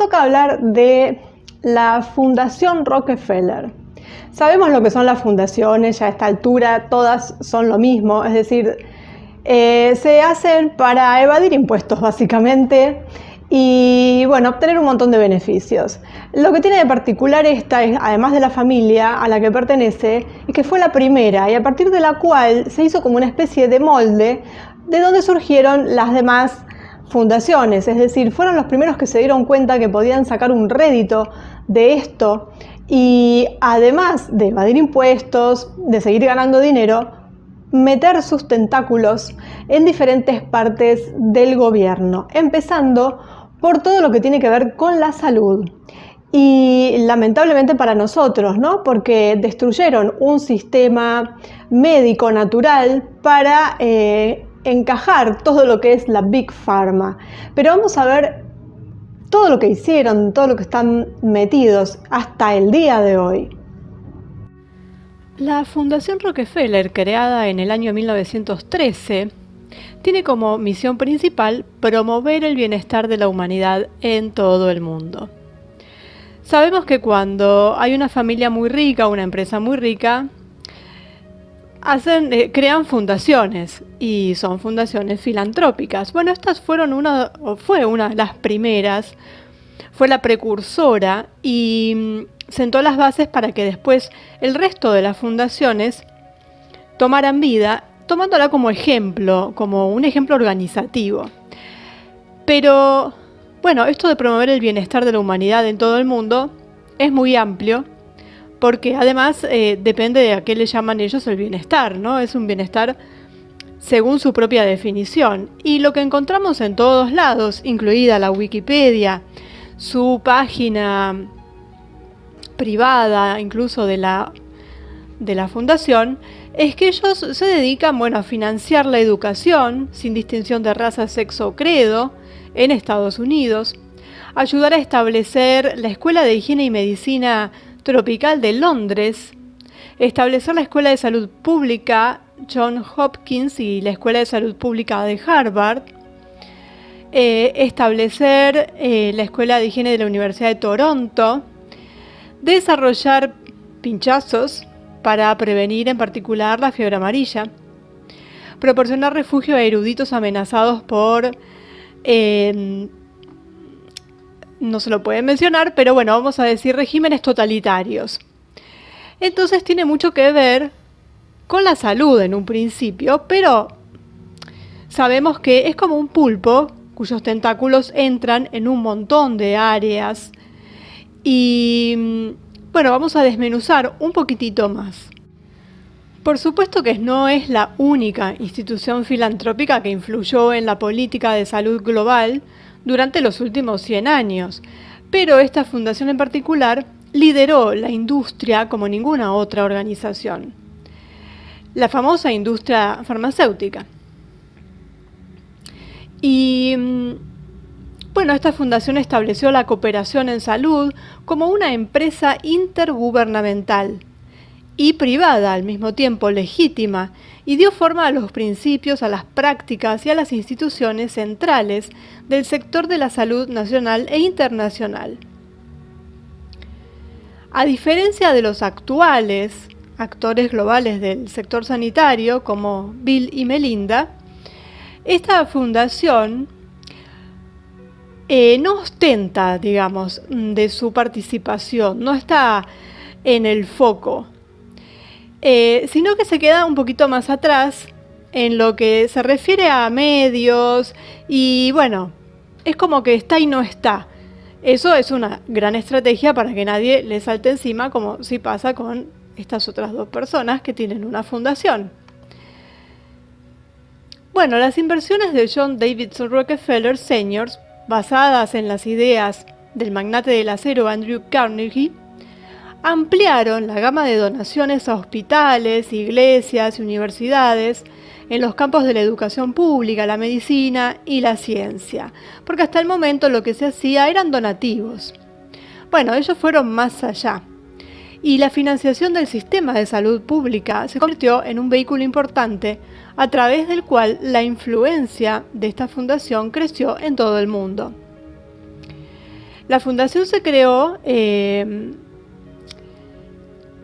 toca hablar de la Fundación Rockefeller. Sabemos lo que son las fundaciones, ya a esta altura todas son lo mismo, es decir, se hacen para evadir impuestos básicamente y bueno, obtener un montón de beneficios. Lo que tiene de particular esta, es, además de la familia a la que pertenece, es que fue la primera y a partir de la cual se hizo como una especie de molde de donde surgieron las demás fundaciones, es decir, fueron los primeros que se dieron cuenta que podían sacar un rédito de esto y además de evadir impuestos, de seguir ganando dinero, meter sus tentáculos en diferentes partes del gobierno, empezando por todo lo que tiene que ver con la salud. Y lamentablemente para nosotros, ¿no? Porque destruyeron un sistema médico natural para encajar todo lo que es la Big Pharma. Pero vamos a ver todo lo que hicieron, todo lo que están metidos hasta el día de hoy. La Fundación Rockefeller, creada en el año 1913, tiene como misión principal promover el bienestar de la humanidad en todo el mundo. Sabemos que cuando hay una familia muy rica, una empresa muy rica, crean fundaciones y son fundaciones filantrópicas. Bueno, estas fue una de las primeras, fue la precursora y sentó las bases para que después el resto de las fundaciones tomaran vida, tomándola como ejemplo, como un ejemplo organizativo. Pero, bueno, esto de promover el bienestar de la humanidad en todo el mundo es muy amplio, porque además depende de a qué le llaman ellos el bienestar, ¿no? Es un bienestar según su propia definición. Y lo que encontramos en todos lados, incluida la Wikipedia, su página privada, incluso de la fundación, es que ellos se dedican, a financiar la educación, sin distinción de raza, sexo o credo, en Estados Unidos, ayudar a establecer la Escuela de Higiene y Medicina Tropical de Londres, establecer la Escuela de Salud Pública Johns Hopkins y la Escuela de Salud Pública de Harvard, establecer la Escuela de Higiene de la Universidad de Toronto, desarrollar pinchazos para prevenir en particular la fiebre amarilla, proporcionar refugio a eruditos amenazados por no se lo pueden mencionar, pero vamos a decir regímenes totalitarios. Entonces tiene mucho que ver con la salud en un principio, pero sabemos que es como un pulpo cuyos tentáculos entran en un montón de áreas y vamos a desmenuzar un poquitito más. Por supuesto que no es la única institución filantrópica que influyó en la política de salud global durante los últimos 100 años, pero esta fundación en particular lideró la industria como ninguna otra organización, la famosa industria farmacéutica. Y esta fundación estableció la cooperación en salud como una empresa intergubernamental y privada al mismo tiempo, legítima, y dio forma a los principios, a las prácticas y a las instituciones centrales del sector de la salud nacional e internacional. A diferencia de los actuales actores globales del sector sanitario, como Bill y Melinda, esta fundación no ostenta, de su participación, no está en el foco, sino que se queda un poquito más atrás en lo que se refiere a medios y es como que está y no está. Eso es una gran estrategia para que nadie le salte encima, como si pasa con estas otras dos personas que tienen una fundación. Las inversiones de John Davidson Rockefeller Sr., basadas en las ideas del magnate del acero Andrew Carnegie, ampliaron la gama de donaciones a hospitales, iglesias y universidades en los campos de la educación pública, la medicina y la ciencia, porque hasta el momento lo que se hacía eran donativos. Ellos fueron más allá, y la financiación del sistema de salud pública se convirtió en un vehículo importante a través del cual la influencia de esta fundación creció en todo el mundo. La fundación se creó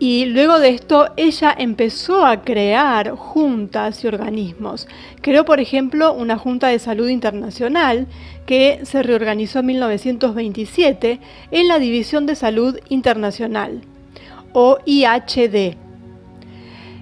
y luego de esto ella empezó a crear juntas y organismos. Creó, por ejemplo, una Junta de Salud Internacional que se reorganizó en 1927 en la División de Salud Internacional, o IHD.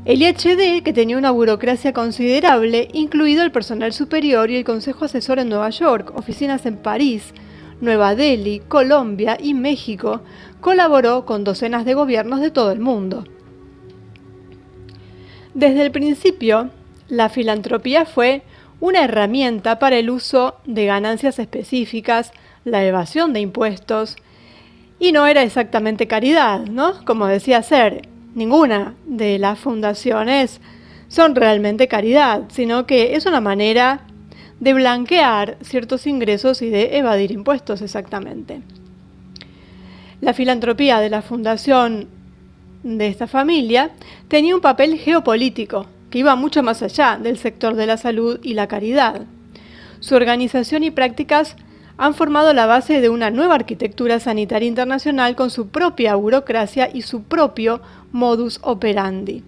El IHD, que tenía una burocracia considerable, incluido el personal superior y el Consejo Asesor en Nueva York, oficinas en París, Nueva Delhi, Colombia y México, colaboró con docenas de gobiernos de todo el mundo. Desde el principio, la filantropía fue una herramienta para el uso de ganancias específicas, la evasión de impuestos, y no era exactamente caridad, ¿no? Como decía Ser, ninguna de las fundaciones son realmente caridad, sino que es una manera de blanquear ciertos ingresos y de evadir impuestos exactamente. La filantropía de la fundación de esta familia tenía un papel geopolítico que iba mucho más allá del sector de la salud y la caridad. Su organización y prácticas han formado la base de una nueva arquitectura sanitaria internacional con su propia burocracia y su propio modus operandi.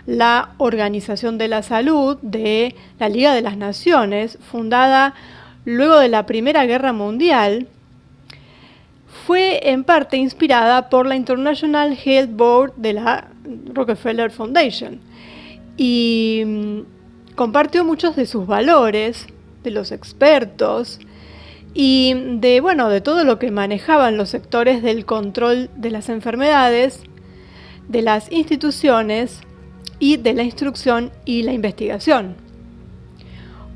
La Organización de la Salud de la Liga de las Naciones, fundada luego de la Primera Guerra Mundial, fue en parte inspirada por la International Health Board de la Rockefeller Foundation y compartió muchos de sus valores, de los expertos y de todo lo que manejaban los sectores del control de las enfermedades, de las instituciones y de la instrucción y la investigación.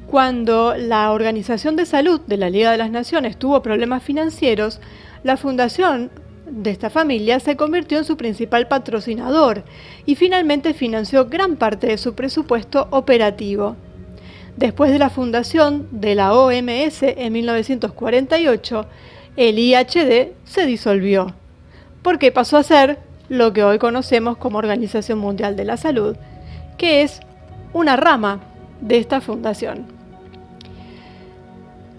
Cuando la Organización de Salud de la Liga de las Naciones tuvo problemas financieros, la fundación de esta familia se convirtió en su principal patrocinador y finalmente financió gran parte de su presupuesto operativo. Después de la fundación de la OMS en 1948, el IHD se disolvió, porque pasó a ser lo que hoy conocemos como Organización Mundial de la Salud, que es una rama de esta fundación.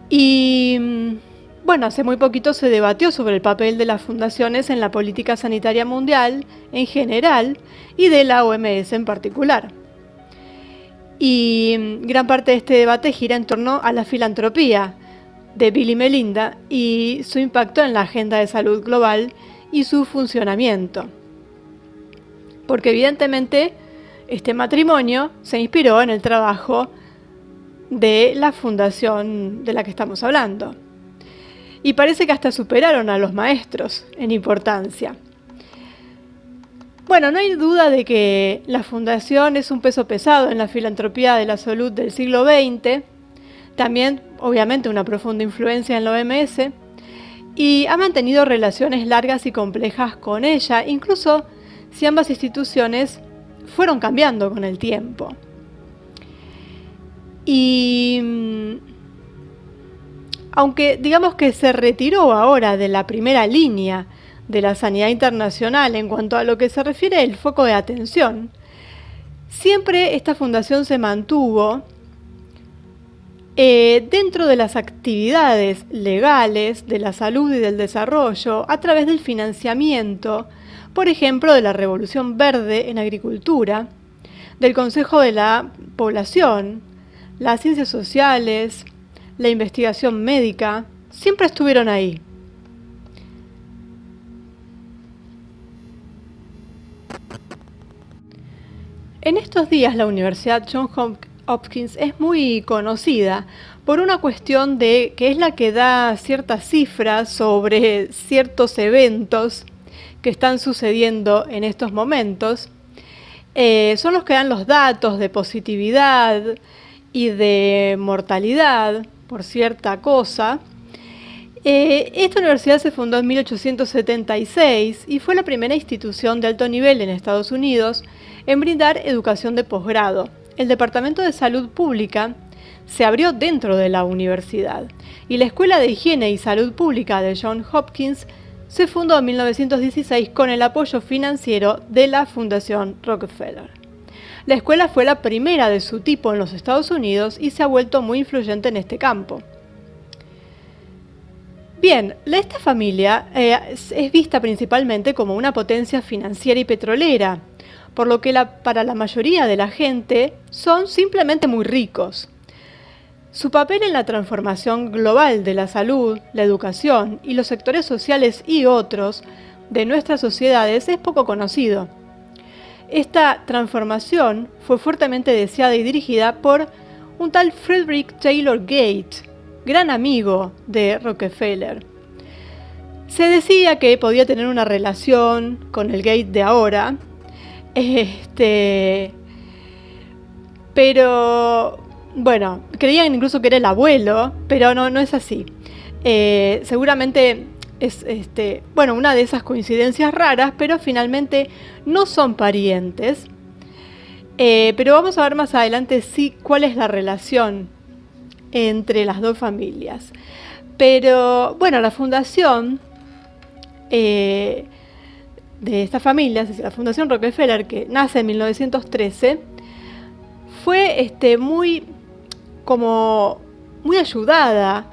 Y hace muy poquito se debatió sobre el papel de las fundaciones en la política sanitaria mundial en general y de la OMS en particular. Y gran parte de este debate gira en torno a la filantropía de Bill y Melinda y su impacto en la agenda de salud global y su funcionamiento. Porque evidentemente este matrimonio se inspiró en el trabajo de la fundación de la que estamos hablando. Y parece que hasta superaron a los maestros en importancia. No hay duda de que la fundación es un peso pesado en la filantropía de la salud del siglo XX, también obviamente una profunda influencia en la OMS, y ha mantenido relaciones largas y complejas con ella, incluso si ambas instituciones fueron cambiando con el tiempo. Y aunque digamos que se retiró ahora de la primera línea de la sanidad internacional en cuanto a lo que se refiere al foco de atención, siempre esta fundación se mantuvo dentro de las actividades legales de la salud y del desarrollo a través del financiamiento, por ejemplo, de la Revolución Verde en Agricultura, del Consejo de la Población, las ciencias sociales, la investigación médica, siempre estuvieron ahí. En estos días la Universidad Johns Hopkins es muy conocida por una cuestión que es la que da ciertas cifras sobre ciertos eventos que están sucediendo en estos momentos. Son los que dan los datos de positividad y de mortalidad por cierta cosa. Esta universidad se fundó en 1876 y fue la primera institución de alto nivel en Estados Unidos en brindar educación de posgrado. El Departamento de Salud Pública se abrió dentro de la universidad y la Escuela de Higiene y Salud Pública de Johns Hopkins se fundó en 1916 con el apoyo financiero de la Fundación Rockefeller. La escuela fue la primera de su tipo en los Estados Unidos y se ha vuelto muy influyente en este campo. Bien, esta familia es vista principalmente como una potencia financiera y petrolera, por lo que para la mayoría de la gente son simplemente muy ricos. Su papel en la transformación global de la salud, la educación y los sectores sociales y otros de nuestras sociedades es poco conocido. Esta transformación fue fuertemente deseada y dirigida por un tal Frederick Taylor Gates, gran amigo de Rockefeller. Se decía que podía tener una relación con el Gates de ahora, pero bueno, creían incluso que era el abuelo, pero no es así. Seguramente es una de esas coincidencias raras, pero finalmente no son parientes. Pero vamos a ver más adelante cuál es la relación entre las dos familias. Pero bueno, la fundación de esta familia, es decir, la Fundación Rockefeller, que nace en 1913, fue muy ayudada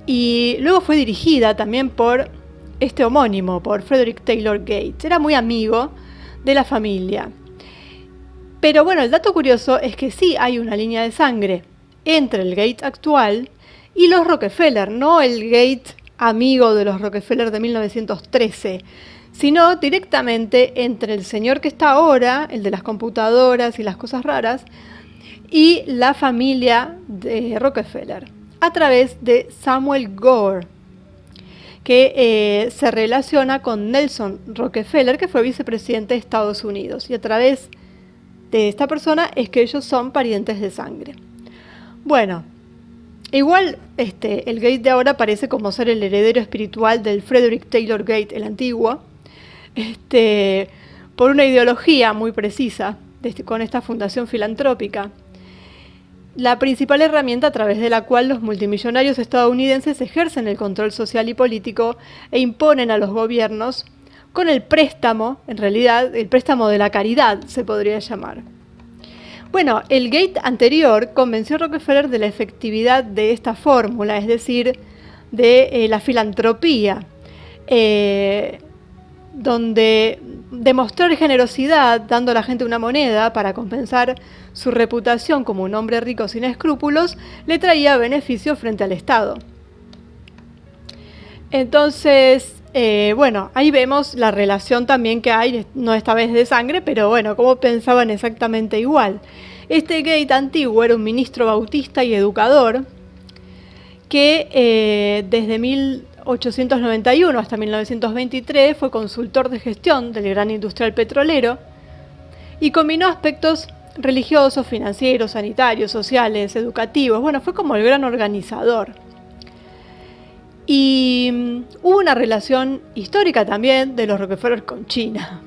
y luego fue dirigida también por este homónimo, por Frederick Taylor Gates. Era muy amigo de la familia. Pero bueno, el dato curioso es que sí hay una línea de sangre entre el Gates actual y los Rockefeller, no el Gates amigo de los Rockefeller de 1913, sino directamente entre el señor que está ahora, el de las computadoras y las cosas raras, y la familia de Rockefeller, a través de Samuel Gore, que se relaciona con Nelson Rockefeller, que fue vicepresidente de Estados Unidos, y a través de esta persona es que ellos son parientes de sangre. Bueno, igual el Gates de ahora parece como ser el heredero espiritual del Frederick Taylor Gates, el antiguo, por una ideología muy precisa con esta fundación filantrópica. La principal herramienta a través de la cual los multimillonarios estadounidenses ejercen el control social y político e imponen a los gobiernos con el préstamo, en realidad el préstamo de la caridad se podría llamar. Bueno, el Gates anterior convenció a Rockefeller de la efectividad de esta fórmula, es decir, de la filantropía, donde demostrar generosidad dando a la gente una moneda para compensar su reputación como un hombre rico sin escrúpulos le traía beneficios frente al Estado. Entonces, ahí vemos la relación también que hay, no esta vez de sangre, pero bueno, cómo pensaban exactamente igual. Este Gates antiguo era un ministro bautista y educador que desde 1891 hasta 1923 fue consultor de gestión del gran industrial petrolero y combinó aspectos religiosos, financieros, sanitarios, sociales, educativos. Bueno, fue como el gran organizador. Y hubo una relación histórica también de los Rockefeller con China.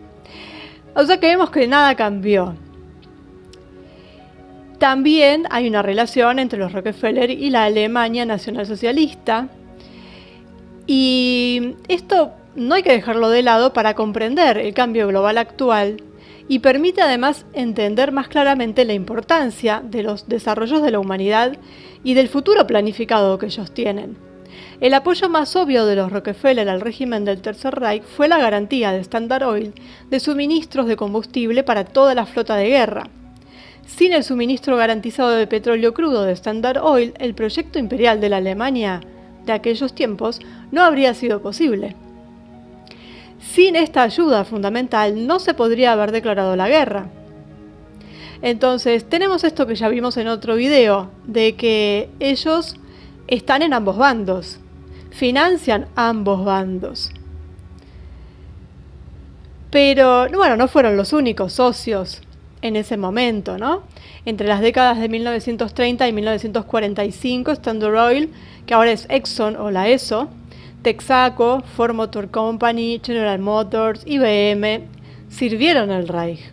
O sea que vemos que nada cambió. También hay una relación entre los Rockefeller y la Alemania nacionalsocialista. Y esto no hay que dejarlo de lado para comprender el cambio global actual y permite además entender más claramente la importancia de los desarrollos de la humanidad y del futuro planificado que ellos tienen. El apoyo más obvio de los Rockefeller al régimen del Tercer Reich fue la garantía de Standard Oil de suministros de combustible para toda la flota de guerra. Sin el suministro garantizado de petróleo crudo de Standard Oil, el proyecto imperial de la Alemania de aquellos tiempos no habría sido posible. Sin esta ayuda fundamental no se podría haber declarado la guerra. Entonces tenemos esto que ya vimos en otro video, de que ellos están en ambos bandos, financian ambos bandos. Pero bueno, no fueron los únicos socios en ese momento, ¿no? Entre las décadas de 1930 y 1945, Standard Oil, que ahora es Exxon o la ESO, Texaco, Ford Motor Company, General Motors, IBM, sirvieron al Reich.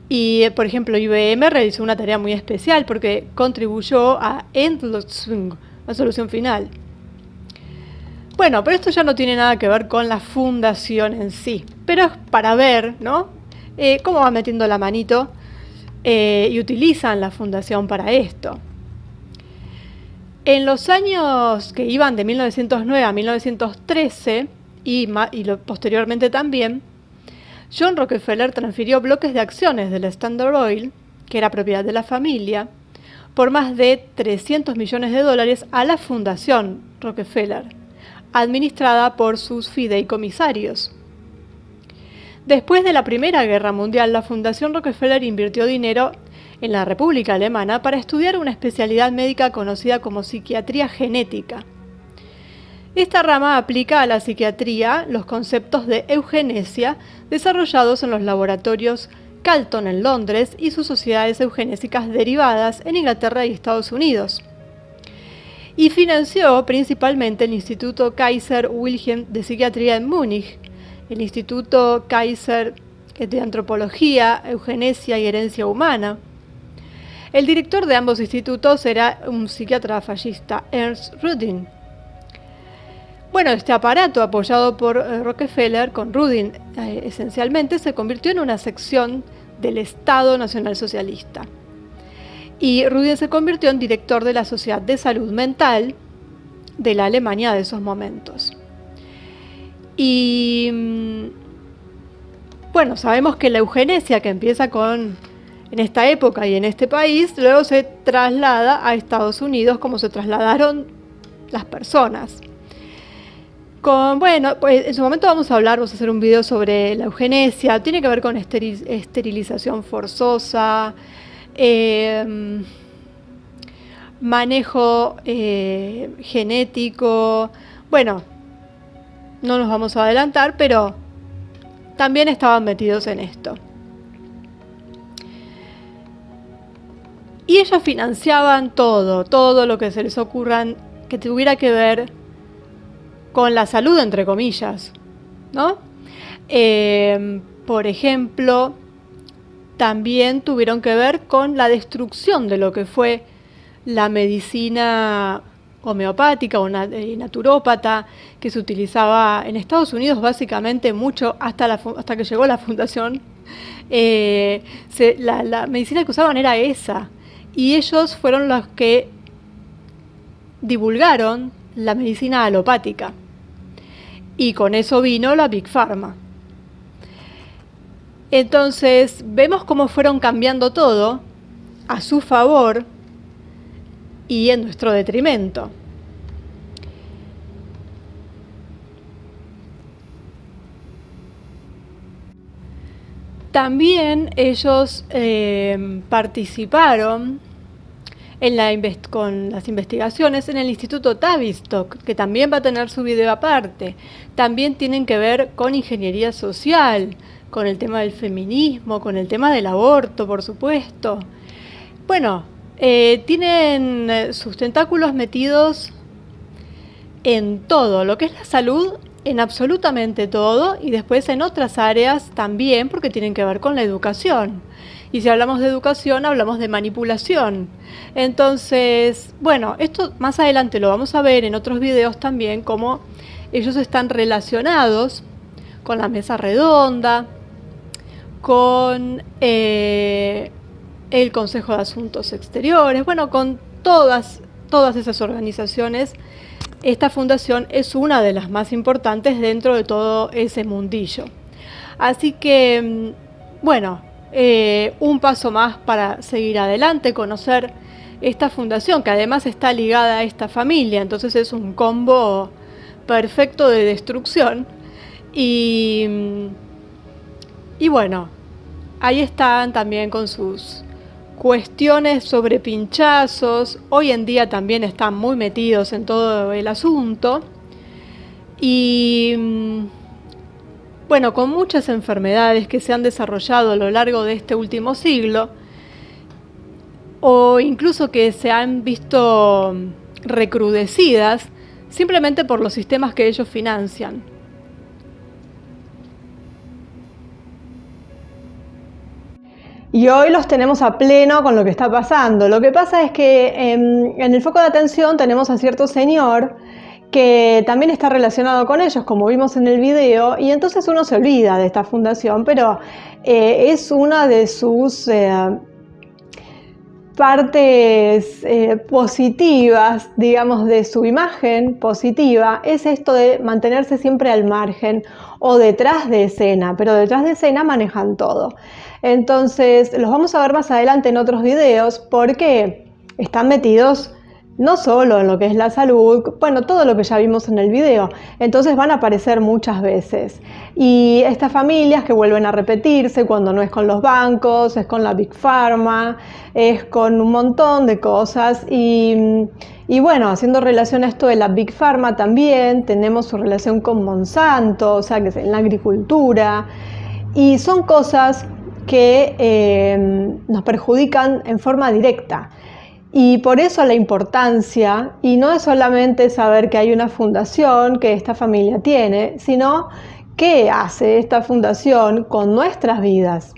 Y, por ejemplo, IBM realizó una tarea muy especial porque contribuyó a Endlösung, la solución final. Bueno, pero esto ya no tiene nada que ver con la fundación en sí, pero es para ver, ¿no? Cómo van metiendo la manito y utilizan la fundación para esto. En los años que iban de 1909 a 1913, posteriormente también, John Rockefeller transfirió bloques de acciones del Standard Oil, que era propiedad de la familia, por más de $300 millones a la Fundación Rockefeller, administrada por sus fideicomisarios. Después de la Primera Guerra Mundial, la Fundación Rockefeller invirtió dinero en la República Alemana para estudiar una especialidad médica conocida como psiquiatría genética. Esta rama aplica a la psiquiatría los conceptos de eugenesia desarrollados en los laboratorios Calton en Londres y sus sociedades eugenésicas derivadas en Inglaterra y Estados Unidos. Y financió principalmente el Instituto Kaiser Wilhelm de Psiquiatría en Múnich, el Instituto Kaiser de Antropología, Eugenesia y Herencia Humana. El director de ambos institutos era un psiquiatra fascista, Ernst Rudin. Bueno, este aparato, apoyado por Rockefeller, con Rudin esencialmente, se convirtió en una sección del Estado Nacionalsocialista. Y Rudin se convirtió en director de la Sociedad de Salud Mental de la Alemania de esos momentos. Y bueno, sabemos que la eugenesia, que empieza en esta época y en este país, luego se traslada a Estados Unidos, como se trasladaron las personas. Bueno, pues en su momento vamos a hacer un video sobre la eugenesia. Tiene que ver con esterilización forzosa, manejo genético. Bueno, no nos vamos a adelantar, pero también estaban metidos en esto. Y ellos financiaban todo lo que se les ocurran que tuviera que ver con la salud, entre comillas, ¿no? Por ejemplo, también tuvieron que ver con la destrucción de lo que fue la medicina homeopática o naturópata, que se utilizaba en Estados Unidos básicamente mucho hasta que llegó la fundación. La medicina que usaban era esa, y ellos fueron los que divulgaron la medicina alopática, y con eso vino la Big Pharma. Entonces vemos cómo fueron cambiando todo a su favor y en nuestro detrimento. También ellos participaron con las investigaciones en el Instituto Tavistock, que también va a tener su video aparte. También tienen que ver con ingeniería social, con el tema del feminismo, con el tema del aborto, por supuesto. Bueno, tienen sus tentáculos metidos en todo lo que es la salud, en absolutamente todo, y después en otras áreas también, porque tienen que ver con la educación. Y si hablamos de educación, hablamos de manipulación. Entonces, bueno, esto más adelante lo vamos a ver en otros videos también, cómo ellos están relacionados con la mesa redonda, con el Consejo de Asuntos Exteriores, bueno, con todas esas organizaciones. Esta fundación es una de las más importantes dentro de todo ese mundillo. Así que, bueno, un paso más para seguir adelante, conocer esta fundación, que además está ligada a esta familia, entonces es un combo perfecto de destrucción. Y bueno, ahí están también con sus cuestiones sobre pinchazos. Hoy en día también están muy metidos en todo el asunto. Y bueno, con muchas enfermedades que se han desarrollado a lo largo de este último siglo, o incluso que se han visto recrudecidas simplemente por los sistemas que ellos financian. Y hoy los tenemos a pleno con lo que está pasando. Lo que pasa es que en el foco de atención tenemos a cierto señor que también está relacionado con ellos, como vimos en el video, y entonces uno se olvida de esta fundación, pero es una de sus partes positivas, digamos, de su imagen positiva es esto de mantenerse siempre al margen o detrás de escena, pero detrás de escena manejan todo. Entonces, los vamos a ver más adelante en otros videos porque están metidos no solo en lo que es la salud, bueno, todo lo que ya vimos en el video, entonces van a aparecer muchas veces. Y estas familias que vuelven a repetirse cuando no es con los bancos, es con la Big Pharma, es con un montón de cosas. Y bueno, haciendo relación a esto de la Big Pharma también, tenemos su relación con Monsanto, o sea, que es en la agricultura, y son cosas que nos perjudican en forma directa. Y por eso la importancia, y no es solamente saber que hay una fundación que esta familia tiene, sino qué hace esta fundación con nuestras vidas.